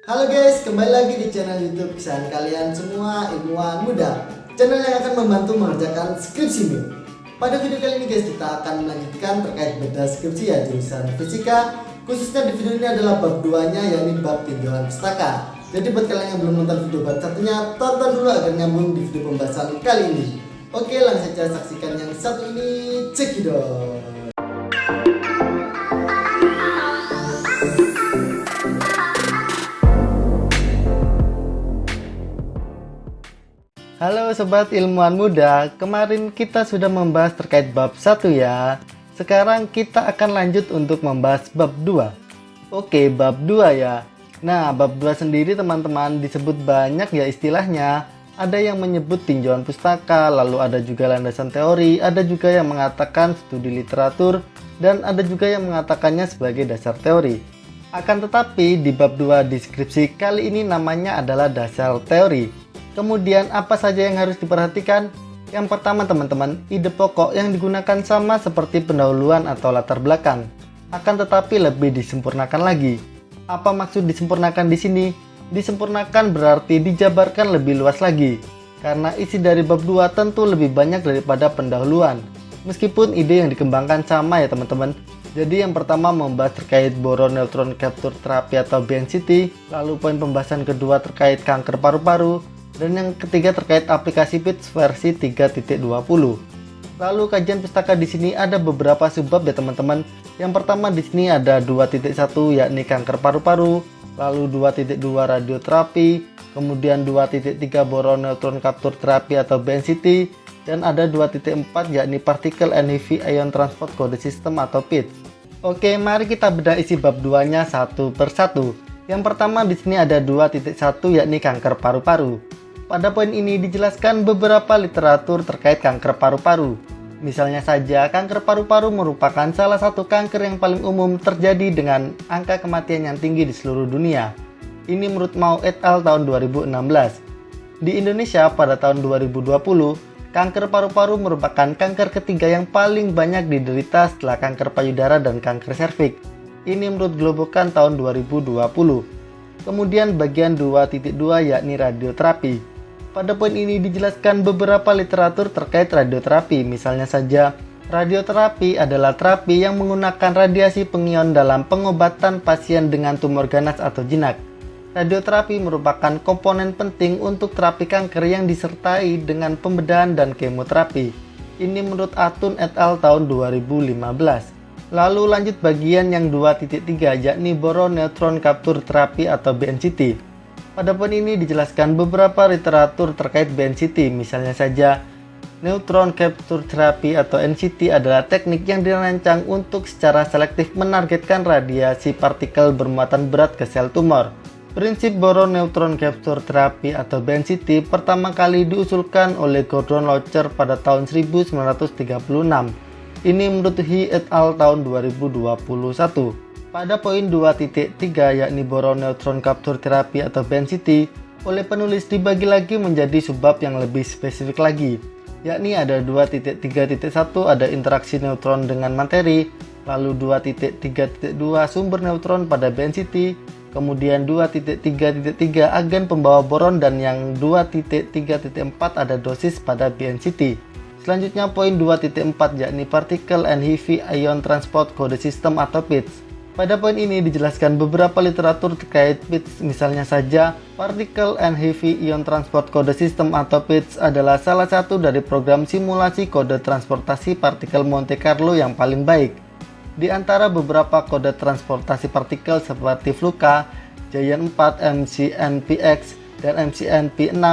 Halo guys, kembali lagi di channel YouTube kesayangan kalian semua, ilmuwan muda. Channel yang akan membantu mengerjakan skripsimu. Pada video kali ini guys, kita akan melanjutkan terkait beda skripsi ya jurusan fisika. Khususnya di video ini adalah bab 2-nya, yakni bab tinjauan pustaka. Jadi buat kalian yang belum nonton video bab satunya, tonton dulu agar nyambung di video pembahasan kali ini. Oke, langsung saja saksikan yang satu ini, cekidot. Halo sobat ilmuwan muda, kemarin kita sudah membahas terkait bab 1 ya. Sekarang kita akan lanjut untuk membahas bab 2. Oke, bab 2 ya. Nah, bab 2 sendiri teman-teman disebut banyak ya istilahnya. Ada yang menyebut tinjauan pustaka, lalu ada juga landasan teori, ada juga yang mengatakan studi literatur, dan ada juga yang mengatakannya sebagai dasar teori. Akan tetapi di bab 2 deskripsi kali ini namanya adalah dasar teori. Kemudian apa saja yang harus diperhatikan? Yang pertama teman-teman, ide pokok yang digunakan sama seperti pendahuluan atau latar belakang, akan tetapi lebih disempurnakan lagi. Apa maksud disempurnakan di sini? Disempurnakan berarti dijabarkan lebih luas lagi, karena isi dari bab 2 tentu lebih banyak daripada pendahuluan. Meskipun ide yang dikembangkan sama ya teman-teman. Jadi yang pertama membahas terkait boron neutron capture therapy atau BNCT, lalu poin pembahasan kedua terkait kanker paru-paru, dan yang ketiga terkait aplikasi PITS versi 3.20. Lalu kajian pustaka di sini ada beberapa subbab ya teman-teman. Yang pertama di sini ada 2.1 yakni kanker paru-paru, lalu 2.2 radioterapi, kemudian 2.3 boron neutron capture therapy atau BNCT, dan ada 2.4 yakni particle and heavy ion transport code system atau PITS. Oke, mari kita bedah isi bab 2-nya satu persatu. Yang pertama di sini ada 2.1 yakni kanker paru-paru. Pada poin ini dijelaskan beberapa literatur terkait kanker paru-paru. Misalnya saja, kanker paru-paru merupakan salah satu kanker yang paling umum terjadi dengan angka kematian yang tinggi di seluruh dunia. Ini menurut Mao et al. Tahun 2016. Di Indonesia pada tahun 2020, kanker paru-paru merupakan kanker ketiga yang paling banyak diderita setelah kanker payudara dan kanker serviks. Ini menurut Globokan tahun 2020. Kemudian bagian 2.2 yakni radioterapi. Pada poin ini dijelaskan beberapa literatur terkait radioterapi. Misalnya saja, radioterapi adalah terapi yang menggunakan radiasi pengion dalam pengobatan pasien dengan tumor ganas atau jinak. Radioterapi merupakan komponen penting untuk terapi kanker yang disertai dengan pembedahan dan kemoterapi. Ini menurut Atun et al. Tahun 2015. Lalu lanjut bagian yang 2.3 yakni boron neutron capture therapy atau BNCT. Pada poin ini dijelaskan beberapa literatur terkait BNCT. Misalnya saja, neutron capture therapy atau NCT adalah teknik yang dirancang untuk secara selektif menargetkan radiasi partikel bermuatan berat ke sel tumor. Prinsip boron neutron capture therapy atau BNCT pertama kali diusulkan oleh Gordon Locher pada tahun 1936. Ini menurut He et al. Tahun 2021. Pada poin 2.3 yakni boron neutron capture therapy atau BNCT, oleh penulis dibagi lagi menjadi subbab yang lebih spesifik lagi, yakni ada 2.3.1 ada interaksi neutron dengan materi, lalu 2.3.2 sumber neutron pada BNCT, kemudian 2.3.3 agen pembawa boron, dan yang 2.3.4 ada dosis pada BNCT. Selanjutnya poin 2.4 yakni particle and heavy ion transport code system atau PITS. Pada poin ini dijelaskan beberapa literatur terkait PITS. Misalnya saja, particle and heavy ion transport code system atau PITS adalah salah satu dari program simulasi kode transportasi partikel Monte Carlo yang paling baik. Di antara beberapa kode transportasi partikel seperti Fluka, Giant 4, MCNPX, dan MCNP6,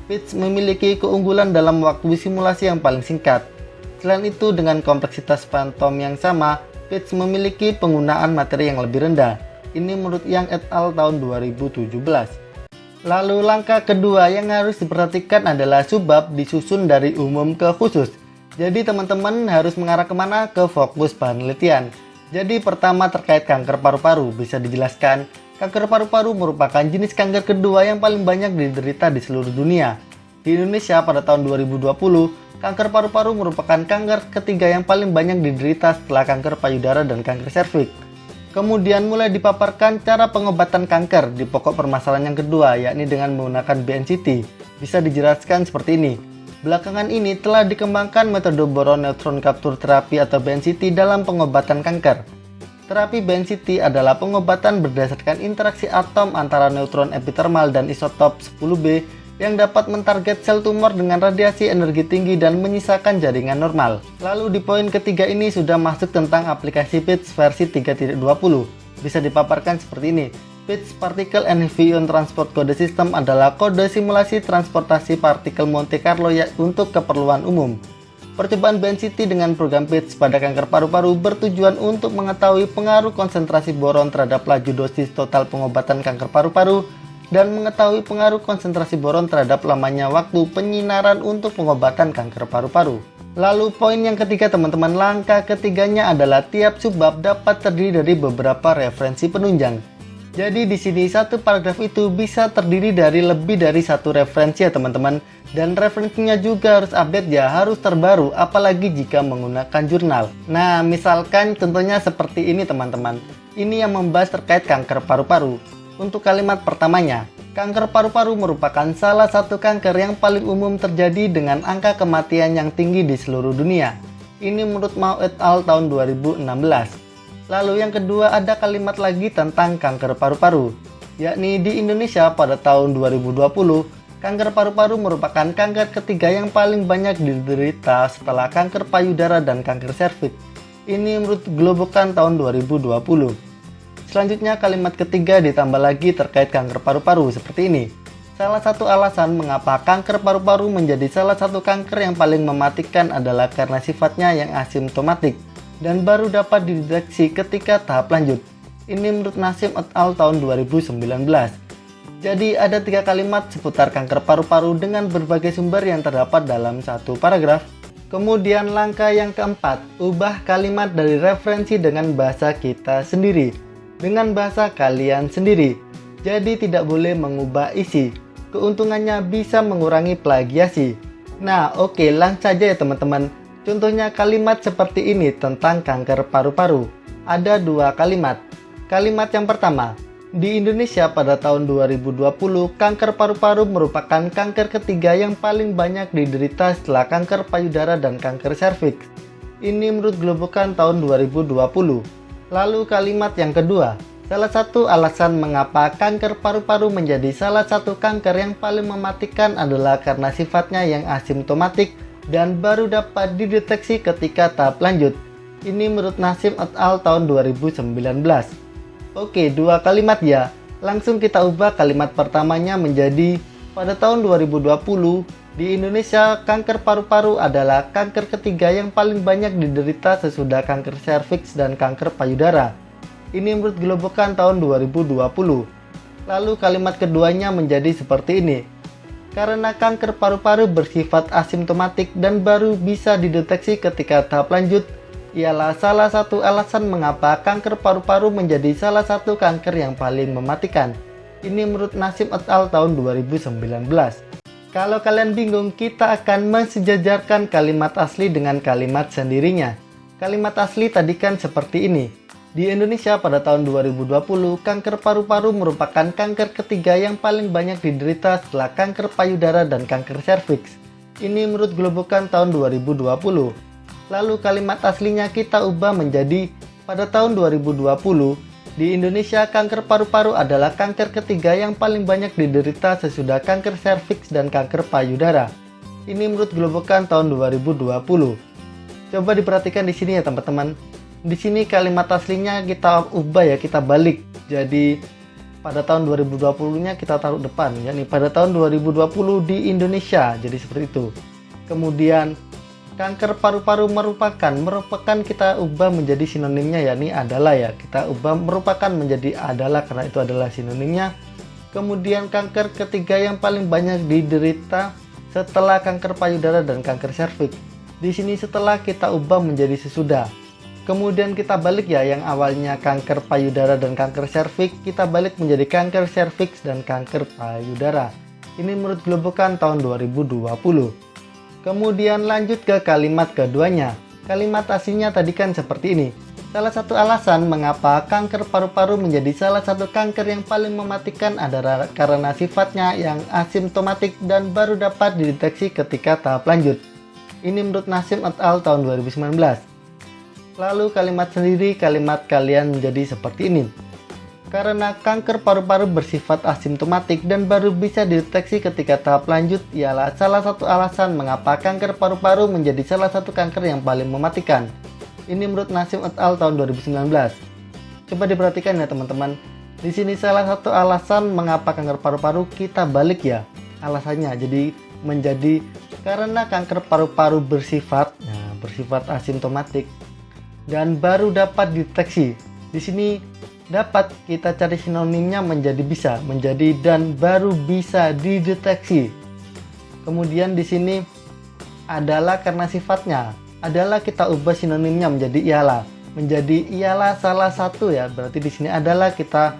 PITS memiliki keunggulan dalam waktu simulasi yang paling singkat. Selain itu, dengan kompleksitas phantom yang sama, PITS memiliki penggunaan materi yang lebih rendah. Ini menurut Yang et al. Tahun 2017. Lalu langkah kedua yang harus diperhatikan adalah subbab disusun dari umum ke khusus. Jadi teman-teman harus mengarah kemana? Ke fokus penelitian. Jadi pertama terkait kanker paru-paru, bisa dijelaskan kanker paru-paru merupakan jenis kanker kedua yang paling banyak diderita di seluruh dunia. Di Indonesia pada tahun 2020, kanker paru-paru merupakan kanker ketiga yang paling banyak diderita setelah kanker payudara dan kanker serviks. Kemudian mulai dipaparkan cara pengobatan kanker di pokok permasalahan yang kedua, yakni dengan menggunakan BNCT. Bisa dijelaskan seperti ini. Belakangan ini telah dikembangkan metode boron neutron capture terapi atau BNCT dalam pengobatan kanker. Terapi BNCT adalah pengobatan berdasarkan interaksi atom antara neutron epitermal dan isotop 10B yang dapat mentarget sel tumor dengan radiasi energi tinggi dan menyisakan jaringan normal. Lalu di poin ketiga ini sudah masuk tentang aplikasi PITS versi 3.20. Bisa dipaparkan seperti ini. PITS Particle and Ion Transport Code System adalah kode simulasi transportasi partikel Monte Carlo untuk keperluan umum. Percobaan BNCT dengan program PITS pada kanker paru-paru bertujuan untuk mengetahui pengaruh konsentrasi boron terhadap laju dosis total pengobatan kanker paru-paru dan mengetahui pengaruh konsentrasi boron terhadap lamanya waktu penyinaran untuk pengobatan kanker paru-paru. Lalu poin yang ketiga teman-teman, langkah ketiganya adalah tiap subbab dapat terdiri dari beberapa referensi penunjang. Jadi di sini satu paragraf itu bisa terdiri dari lebih dari satu referensi ya teman-teman, dan referensinya juga harus update ya, harus terbaru, apalagi jika menggunakan jurnal. Nah misalkan contohnya seperti ini teman-teman, ini yang membahas terkait kanker paru-paru. Untuk kalimat pertamanya, kanker paru-paru merupakan salah satu kanker yang paling umum terjadi dengan angka kematian yang tinggi di seluruh dunia. Ini menurut Mao et al. Tahun 2016. Lalu yang kedua ada kalimat lagi tentang kanker paru-paru, yakni di Indonesia pada tahun 2020, kanker paru-paru merupakan kanker ketiga yang paling banyak diderita setelah kanker payudara dan kanker serviks. Ini menurut Globokan tahun 2020. Selanjutnya kalimat ketiga ditambah lagi terkait kanker paru-paru seperti ini. Salah satu alasan mengapa kanker paru-paru menjadi salah satu kanker yang paling mematikan adalah karena sifatnya yang asimptomatik dan baru dapat dideteksi ketika tahap lanjut. Ini menurut Nasim et al. Tahun 2019. Jadi ada 3 kalimat seputar kanker paru-paru dengan berbagai sumber yang terdapat dalam satu paragraf. Kemudian langkah yang keempat, ubah kalimat dari referensi dengan bahasa kita sendiri, dengan bahasa kalian sendiri. Jadi tidak boleh mengubah isi. Keuntungannya bisa mengurangi plagiasi. Nah oke, langsung saja ya teman-teman. Contohnya kalimat seperti ini tentang kanker paru-paru. Ada 2 kalimat. Kalimat yang pertama, di Indonesia pada tahun 2020, kanker paru-paru merupakan kanker ketiga yang paling banyak diderita setelah kanker payudara dan kanker serviks. Ini menurut Globokan tahun 2020. Lalu kalimat yang kedua, salah satu alasan mengapa kanker paru-paru menjadi salah satu kanker yang paling mematikan adalah karena sifatnya yang asimptomatik dan baru dapat dideteksi ketika tahap lanjut. Ini menurut Nasim et al. Tahun 2019. Oke, 2 kalimat ya. Langsung kita ubah kalimat pertamanya menjadi pada tahun 2020, di Indonesia kanker paru-paru adalah kanker ketiga yang paling banyak diderita sesudah kanker serviks dan kanker payudara. Ini menurut Globokan tahun 2020. Lalu kalimat keduanya menjadi seperti ini. Karena kanker paru-paru bersifat asimptomatik dan baru bisa dideteksi ketika tahap lanjut, ialah salah satu alasan mengapa kanker paru-paru menjadi salah satu kanker yang paling mematikan. Ini menurut Nasim et al. Tahun 2019. Kalau kalian bingung, kita akan mensejajarkan kalimat asli dengan kalimat sendirinya. Kalimat asli tadi kan seperti ini. Di Indonesia pada tahun 2020, kanker paru-paru merupakan kanker ketiga yang paling banyak diderita setelah kanker payudara dan kanker serviks. Ini menurut Globokan tahun 2020. Lalu kalimat aslinya kita ubah menjadi pada tahun 2020, di Indonesia kanker paru-paru adalah kanker ketiga yang paling banyak diderita sesudah kanker serviks dan kanker payudara. Ini menurut Globokan tahun 2020. Coba diperhatikan di sini ya teman-teman. Di sini kalimat aslinya kita ubah ya, kita balik. Jadi pada tahun 2020-nya kita taruh depan, yakni pada tahun 2020 di Indonesia. Jadi seperti itu. Kemudian kanker paru-paru merupakan kita ubah menjadi sinonimnya, yakni adalah ya. Kita ubah merupakan menjadi adalah karena itu adalah sinonimnya. Kemudian kanker ketiga yang paling banyak diderita setelah kanker payudara dan kanker serviks. Di sini setelah kita ubah menjadi sesudah. Kemudian kita balik ya, yang awalnya kanker payudara dan kanker serviks, kita balik menjadi kanker serviks dan kanker payudara. Ini menurut Globokan tahun 2020. Kemudian lanjut ke kalimat keduanya. Kalimat aslinya tadi kan seperti ini. Salah satu alasan mengapa kanker paru-paru menjadi salah satu kanker yang paling mematikan adalah karena sifatnya yang asimptomatik dan baru dapat dideteksi ketika tahap lanjut. Ini menurut Nasim et al. Tahun 2019. Lalu kalimat kalian menjadi seperti ini. Karena kanker paru-paru bersifat asimptomatik dan baru bisa dideteksi ketika tahap lanjut ialah salah satu alasan mengapa kanker paru-paru menjadi salah satu kanker yang paling mematikan. Ini menurut Nasim et al. Tahun 2019. Coba diperhatikan ya teman-teman. Di sini salah satu alasan mengapa kanker paru-paru kita balik ya alasannya. Jadi menjadi karena kanker paru-paru bersifat asimptomatik dan baru dapat dideteksi. Di sini dapat kita cari sinonimnya menjadi dan baru bisa dideteksi. Kemudian di sini adalah karena sifatnya adalah kita ubah sinonimnya menjadi ialah salah satu ya. Berarti di sini adalah kita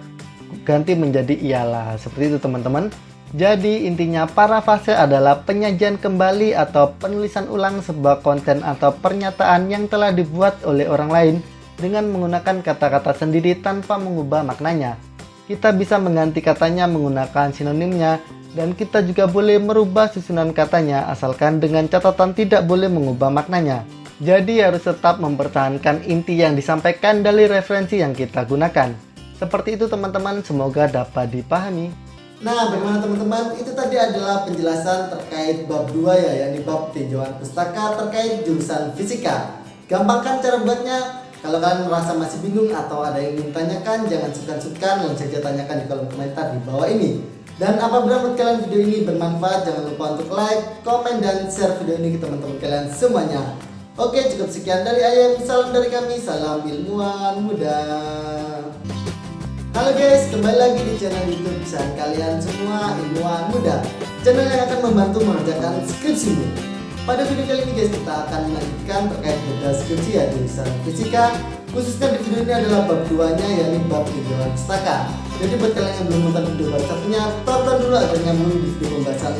ganti menjadi ialah. Seperti itu teman-teman. Jadi intinya parafrase adalah penyajian kembali atau penulisan ulang sebuah konten atau pernyataan yang telah dibuat oleh orang lain dengan menggunakan kata-kata sendiri tanpa mengubah maknanya. Kita bisa mengganti katanya menggunakan sinonimnya dan kita juga boleh merubah susunan katanya asalkan dengan catatan tidak boleh mengubah maknanya. Jadi harus tetap mempertahankan inti yang disampaikan dari referensi yang kita gunakan. Seperti itu teman-teman, semoga dapat dipahami. Nah, bagaimana teman-teman? Itu tadi adalah penjelasan terkait bab 2 ya, yakni bab tinjauan pustaka terkait jurusan fisika. Gampang kan cara buatnya? Kalau kalian merasa masih bingung atau ada yang ingin tanyakan, jangan sungkan-sungkan, langsung saja tanyakan di kolom komentar di bawah ini. Dan apabila menurut kalian video ini bermanfaat, jangan lupa untuk like, komen, dan share video ini ke teman-teman kalian semuanya. Oke, cukup sekian dari Ayam. Salam dari kami, salam ilmuwan muda. Halo guys, kembali lagi di channel YouTube kesayangan kalian semua, Ilmuwan Muda. Channel yang akan membantu mengerjakan skripsimu. Pada video kali ini guys, kita akan melanjutkan terkait beda skripsi ya jurusan fisika. Khususnya di video ini adalah bab 2-nya, yakni bab tinjauan pustaka. Jadi buat kalian yang belum nonton video bab 1-nya, tonton dulu agar nyambung di video pembahasan